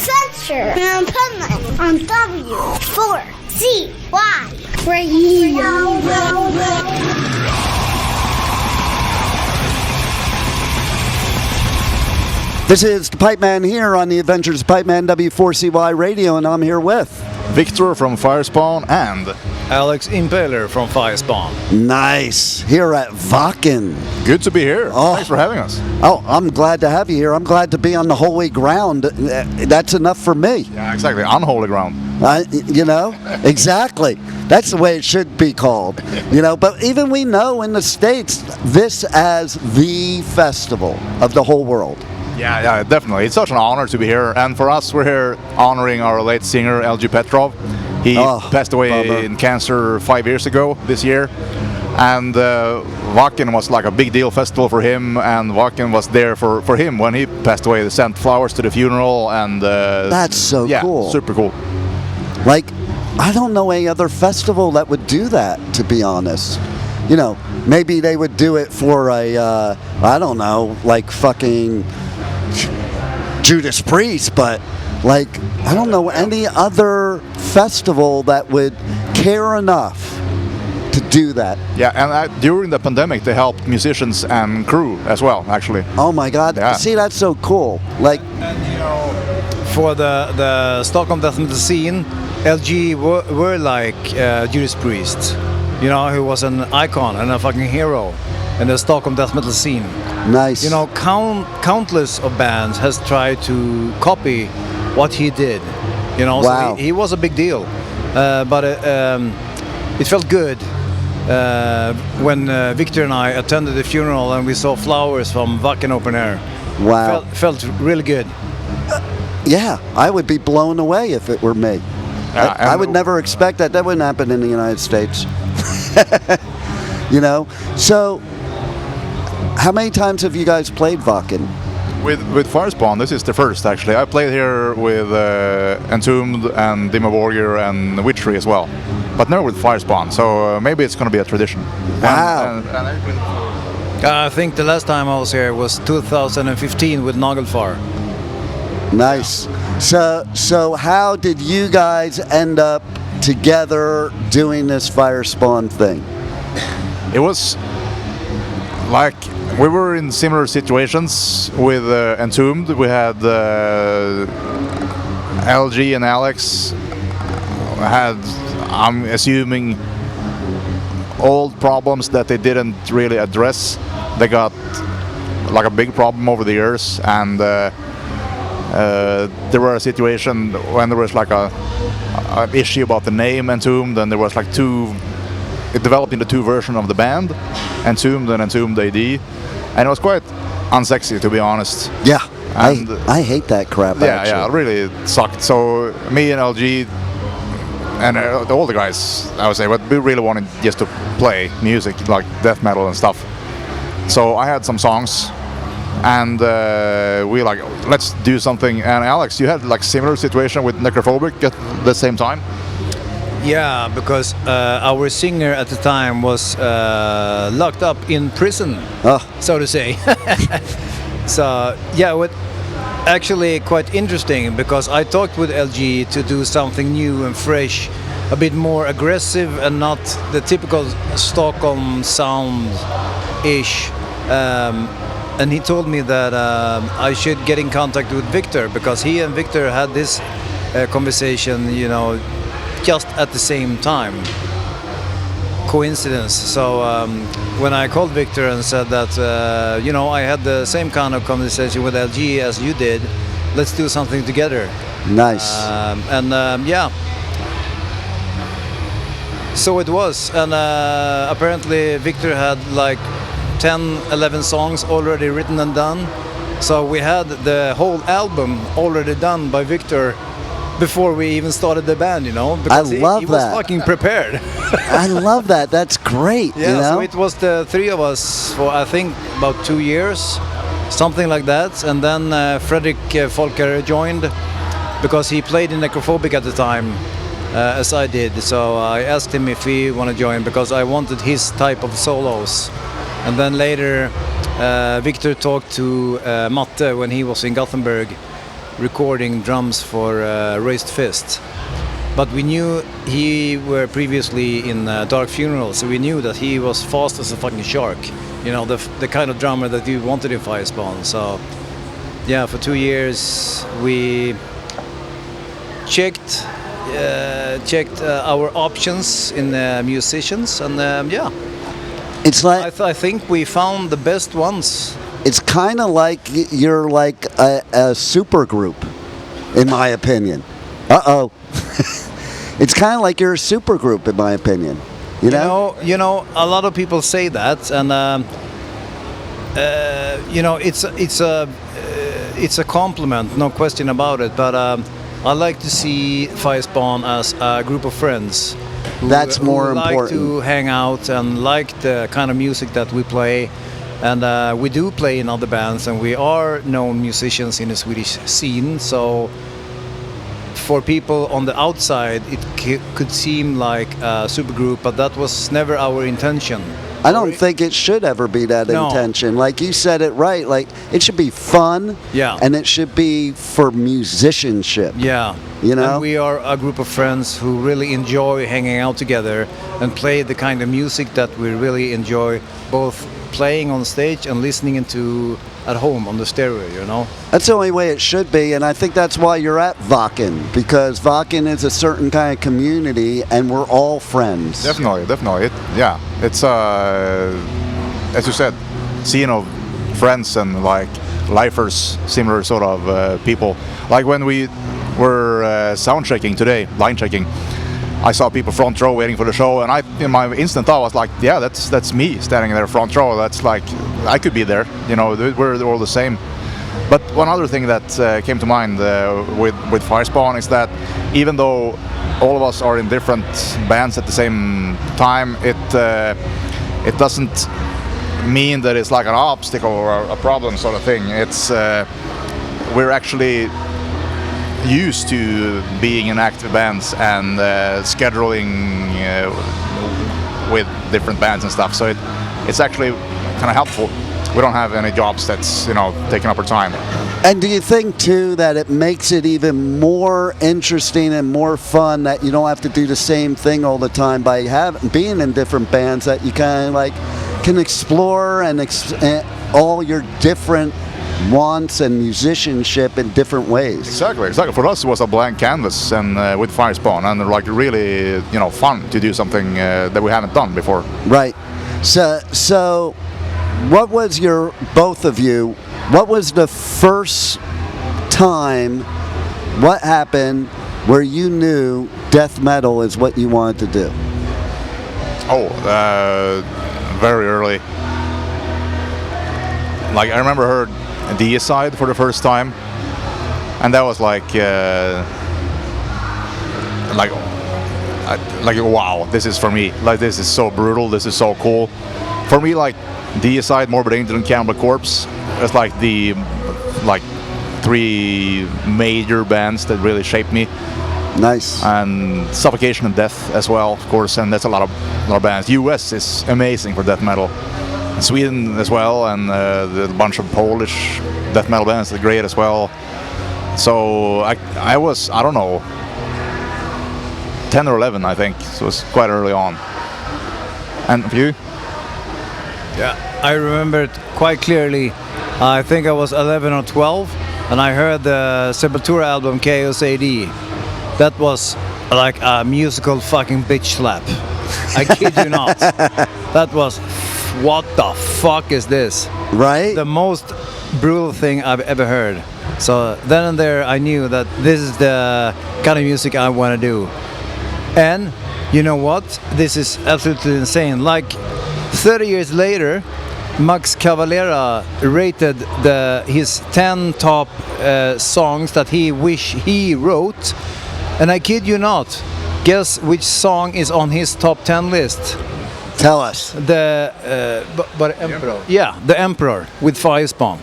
Adventures of Pipeman on W4CY Radio. This is the Pipeman here on the Adventures of Pipeman W4CY Radio, and I'm here with Victor from Firespawn and Alex Impaler from Firespawn. Nice. Here at Wacken. Good to be here. Oh. Thanks for having us. Oh, I'm glad to have you here. I'm glad to be on the holy ground. That's enough for me. Yeah, exactly. Unholy ground. Exactly. That's the way it should be called. But even we know in the States this as the festival of the whole world. Yeah, definitely. It's such an honor to be here. And for us, we're here honoring our late singer, LG Petrov. He passed away in cancer 5 years ago this year. And Wacken was like a big deal festival for him, and Wacken was there for him when he passed away. They sent flowers to the funeral, and that's so cool. Yeah, super cool. Like, I don't know any other festival that would do that, to be honest. Maybe they would do it for a, like fucking Judas Priest, but I don't know any other festival that would care enough to do that. Yeah, and during the pandemic, they helped musicians and crew as well, actually. Oh my God! Yeah. See, that's so cool. And for the Stockholm death metal scene, LG were like Judas Priest, who was an icon and a fucking hero in the Stockholm death metal scene. Nice. Countless of bands has tried to copy what he did. Wow. So he was a big deal. But it felt good when Victor and I attended the funeral and we saw flowers from Wacken Open Air. Wow. Felt really good. Yeah, I would be blown away if it were me. I would never expect that. That wouldn't happen in the United States. So how many times have you guys played Wacken? With Firespawn, this is the first, actually. I played here with Entombed and Dimmu Borgir and Witchery as well, but never with Firespawn, so maybe it's going to be a tradition. Wow. I think the last time I was here was 2015 with Nagelfar. Nice. So how did you guys end up together doing this Firespawn thing? It was like we were in similar situations with Entombed. We had LG and Alex had, I'm assuming, old problems that they didn't really address. They got like a big problem over the years, and there were a situation when there was like a issue about the name Entombed, and there was like it developed into two versions of the band, Entombed and Entombed AD, and it was quite unsexy, to be honest. Yeah, and I hate that crap. Yeah, it really sucked. So me and LG and all the guys, I would say, but we really wanted just to play music like death metal and stuff. So I had some songs, and we like, let's do something. And Alex, you had like similar situation with Necrophobic at the same time? Yeah, because our singer at the time was locked up in prison, so to say. So yeah, actually quite interesting, because I talked with LG to do something new and fresh, a bit more aggressive and not the typical Stockholm sound-ish. And he told me that I should get in contact with Victor, because he and Victor had this conversation, just at the same time. Coincidence. So when I called Victor and said that, I had the same kind of conversation with LG as you did, let's do something together. Nice. Yeah. So it was. And apparently Victor had like 10, 11 songs already written and done. So we had the whole album already done by Victor before we even started the band, because he was fucking prepared. I love that. That's great. Yeah, so it was the three of us for, I think, about 2 years, something like that. And then Fredrik Folker joined, because he played in Necrophobic at the time, as I did. So I asked him if he wanted to join, because I wanted his type of solos. And then later, Victor talked to Matte when he was in Gothenburg, recording drums for Raised Fist. But we knew he were previously in Dark Funeral, so we knew that he was fast as a fucking shark. You know, the kind of drummer that we wanted in Firespawn. So, yeah, for 2 years we checked our options in musicians, and yeah. It's like I think we found the best ones. it's kind of like you're like a super group, in my opinion. Uh-oh. It's kind of like you're a super group, in my opinion. You know? You know, a lot of people say that, and you know, it's a compliment, no question about it. But I like to see Firespawn as a group of friends. That's more like important. to hang out and like the kind of music that we play. And we do play in other bands, and we are known musicians in the Swedish scene. So for people on the outside, it could seem like a supergroup, but that was never our intention. I don't think it should ever be that No. intention. Like you said it right. Like it should be fun. Yeah. And it should be for musicianship. Yeah. You know? And we are a group of friends who really enjoy hanging out together and play the kind of music that we really enjoy, both playing on stage and listening into at home on the stereo, you know? That's the only way it should be, and I think that's why you're at Wacken, because Wacken is a certain kind of community, and we're all friends. Definitely. It's as you said, scene of friends and like lifers, similar sort of people. Like when we were sound checking today, line checking, I saw people front row waiting for the show, and in my instant thought, I was like, yeah, that's me standing there front row. That's like, I could be there. You know, we're all the same. But one other thing that came to mind with Firespawn is that even though all of us are in different bands at the same time, it doesn't mean that it's like an obstacle or a problem sort of thing. It's we're actually used to being in active bands and scheduling with different bands and stuff, so it's actually kind of helpful. We don't have any jobs that's, you know, taking up our time. And do you think too that it makes it even more interesting and more fun that you don't have to do the same thing all the time by being in different bands, that you kind of like can explore and all your different wants and musicianship in different ways? Exactly. For us, it was a blank canvas, and with Firespawn, and like really, you know, fun to do something that we haven't done before. Right. So, what was both of you? What was the first time? What happened where you knew death metal is what you wanted to do? Oh, very early. Like I remember heard Deicide for the first time, and that was like wow, this is for me. Like this is so brutal. This is so cool. For me, like Deicide, Morbid Angel, and Cannibal Corpse, it's like the three major bands that really shaped me. Nice. And Suffocation and Death as well, of course, and that's a lot of bands. US is amazing for death metal. Sweden as well, and the bunch of Polish death metal bands are great as well. So I was, I don't know, 10 or 11, I think. So it was quite early on. And for you? Yeah, I remember it quite clearly. I think I was 11 or 12, and I heard the Sepultura album Chaos AD. That was like a musical fucking bitch slap. I kid you not. That was, what the fuck is this? Right? The most brutal thing I've ever heard. So then and there I knew that this is the kind of music I want to do. And you know what? This is absolutely insane. Like 30 years later, Max Cavalera rated his 10 top songs that he wish he wrote. And I kid you not, guess which song is on his top 10 list? Tell us. The Emperor. Yeah, The Emperor with Firespawn.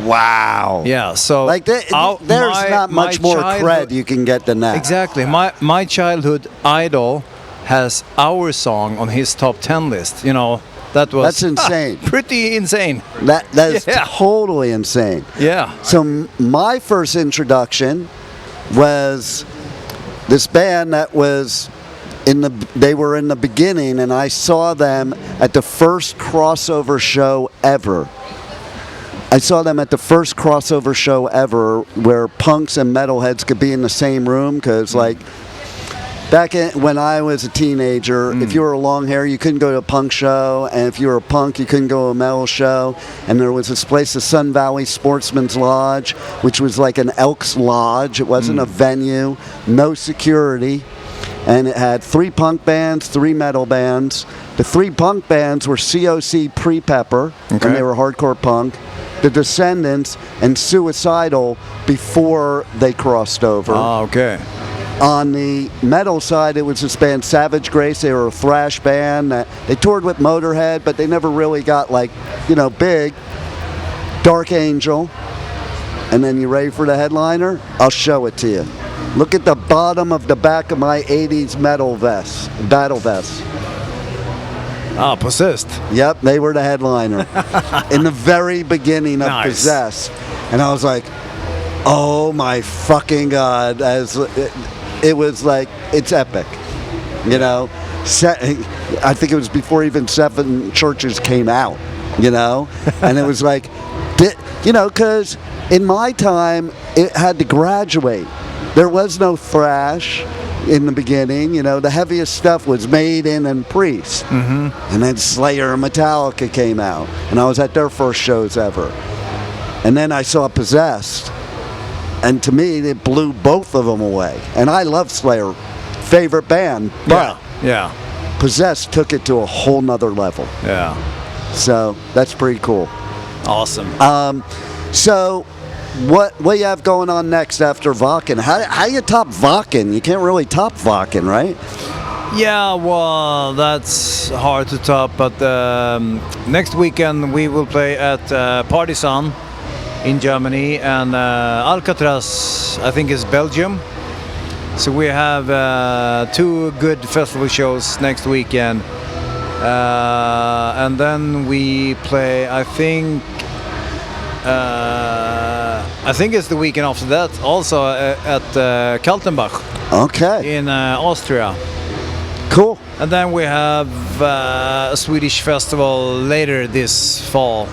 Wow. Yeah, so like there's not much more cred you can get than that. Exactly. My childhood idol has our song on his top 10 list. You know, That's insane. Pretty insane. That is totally insane. Yeah. So my first introduction was this band that was they were in the beginning, and I saw them at the first crossover show ever. I saw them at the first crossover show ever where punks and metalheads could be in the same room, because like back when I was a teenager, if you were a long hair, you couldn't go to a punk show, and if you were a punk, you couldn't go to a metal show. And there was this place, the Sun Valley Sportsman's Lodge, which was like an Elks Lodge. It wasn't a venue, no security, and it had 3 punk bands, 3 metal bands. The 3 punk bands were COC Pre-Pepper, and they were hardcore punk. The Descendants and Suicidal before they crossed over. Oh, okay. On the metal side, it was this band Savage Grace. They were a thrash band. They toured with Motorhead, but they never really got like, big. Dark Angel. And then you ready for the headliner? I'll show it to you. Look at the bottom of the back of my 80s battle vest. Ah, Possessed. Yep, they were the headliner in the very beginning of Possessed. And I was like, oh my fucking God. It was like, it's epic. I think it was before even 7 Churches came out, And it was like, because in my time, it had to graduate. There was no thrash in the beginning. The heaviest stuff was Maiden and Priest. Mm-hmm. And then Slayer and Metallica came out. And I was at their first shows ever. And then I saw Possessed. And to me, it blew both of them away. And I love Slayer, favorite band. But Possessed took it to a whole nother level. Yeah. So that's pretty cool. Awesome. So what you have going on next after Wacken? How you top Wacken? You can't really top Wacken, right? Yeah, well, that's hard to top. But next weekend we will play at Partisan in Germany, and Alcatraz, I think, is Belgium. So we have 2 good festival shows next weekend. And then we play, I think it's the weekend after that, also at Kaltenbach. Okay. In Austria. Cool. And then we have a Swedish festival later this fall.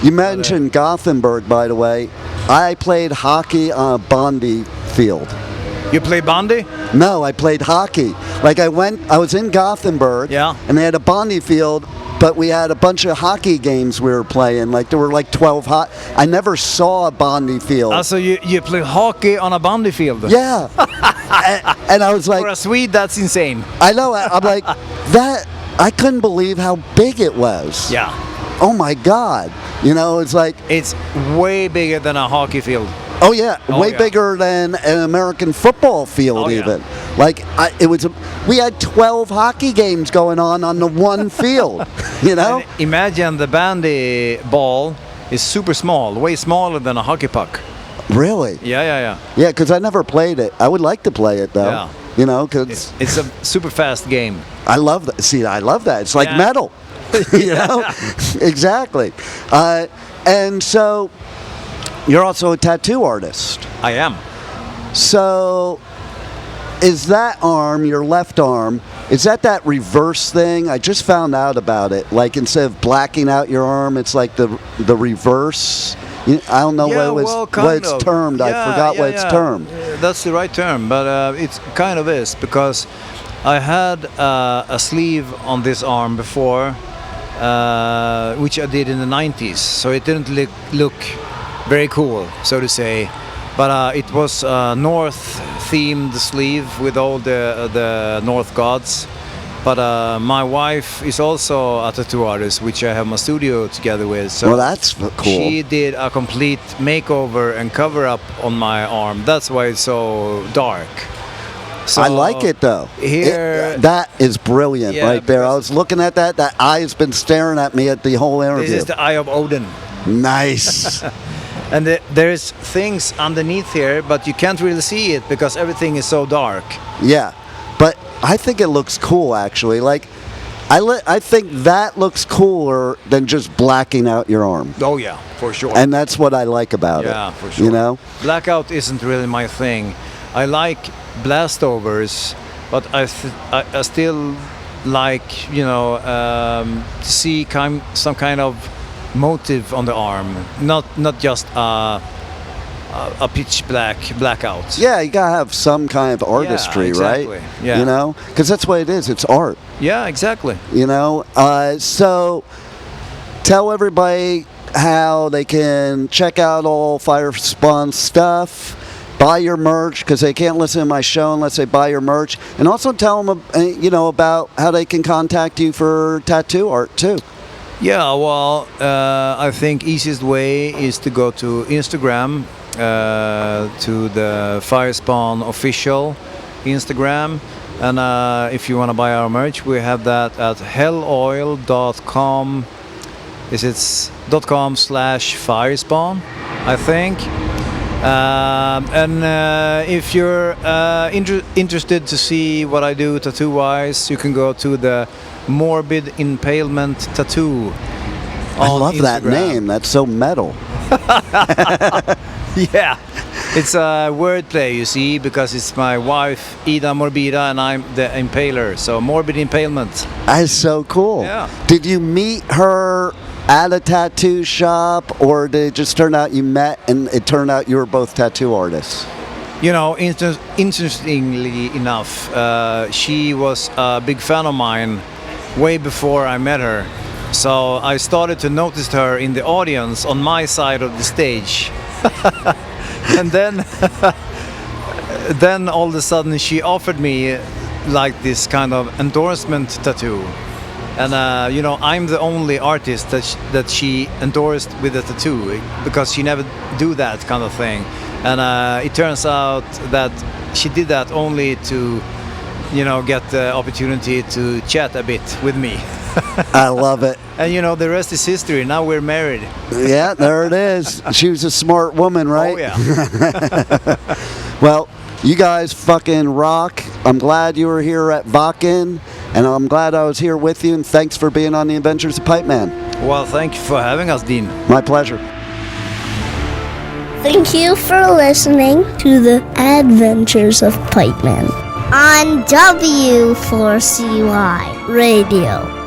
You mentioned Gothenburg, by the way. I played hockey on a bandy field. You play bandy? No, I played hockey. Like I was in Gothenburg, and they had a bandy field, but we had a bunch of hockey games we were playing. Like there were like 12 I never saw a bandy field. So you play hockey on a bandy field? Yeah. and I was like, for a Swede, that's insane. I know. I'm like, I couldn't believe how big it was. Yeah. Oh my God. It's like... It's way bigger than a hockey field. Oh yeah, way bigger than an American football field even. Like we had 12 hockey games going on the one field, And imagine the bandy ball is super small, way smaller than a hockey puck. Really? Yeah. Yeah, because I never played it. I would like to play it though. Yeah. Because it's a super fast game. I love that. See, I love that. It's like metal. Exactly. And so you're also a tattoo artist. I am. So is that arm, your left arm, is that reverse thing? I just found out about it. Like instead of blacking out your arm, it's like the reverse. I don't know what it's termed. I forgot what it's termed. That's the right term, but it kind of is, because I had a sleeve on this arm before, which I did in the 90s, so it didn't look very cool, so to say. But it was a North-themed sleeve with all the North gods. But my wife is also a tattoo artist, which I have my studio together with. So well, that's cool. She did a complete makeover and cover-up on my arm. That's why it's so dark. So I like it though. That is brilliant right there. I was looking at that. That eye has been staring at me at the whole interview. This is the eye of Odin. Nice. And there's things underneath here, but you can't really see it because everything is so dark. Yeah, but I think it looks cool actually. Like I think that looks cooler than just blacking out your arm. Oh yeah, for sure. And that's what I like about it. Yeah, for sure. You know? Blackout isn't really my thing. I like blastovers, but I still like, you know, to see some kind of motive on the arm, not just a pitch black blackout. Yeah, you gotta have some kind of artistry, exactly. right? Yeah. You know, because that's what it is. It's art. Yeah, exactly. You know, so tell everybody how they can check out all Firespawn stuff, buy your merch, because they can't listen to my show unless they buy your merch, and also tell them, you know, about how they can contact you for tattoo art too. Yeah, well, I think easiest way is to go to Instagram, to the Firespawn official Instagram, and if you want to buy our merch, we have that at helloil.com. It's .com/Firespawn, I think. And if you're interested to see what I do tattoo-wise, you can go to the Morbid Impalement tattoo. I love that Instagram. name. That's so metal. Yeah, it's a wordplay, you see, because it's my wife Ida Morbida and I'm the impaler, so Morbid Impalement. That's so cool. Yeah. Did you meet her at a tattoo shop, or did it just turn out you met and it turned out you were both tattoo artists? You know, interestingly enough, she was a big fan of mine way before I met her. So I started to notice her in the audience on my side of the stage. And then all of a sudden she offered me like this kind of endorsement tattoo. And you know, I'm the only artist that she endorsed with a tattoo, because she never do that kind of thing. And it turns out that she did that only to, you know, get the opportunity to chat a bit with me. I love it. And you know, the rest is history. Now we're married. Yeah, there it is. She was a smart woman, right? Oh yeah. Well, you guys fucking rock. I'm glad you were here at Wacken, and I'm glad I was here with you, and thanks for being on the Adventures of Pipeman. Well, thank you for having us, Dean. My pleasure. Thank you for listening to the Adventures of Pipeman on W4CY Radio.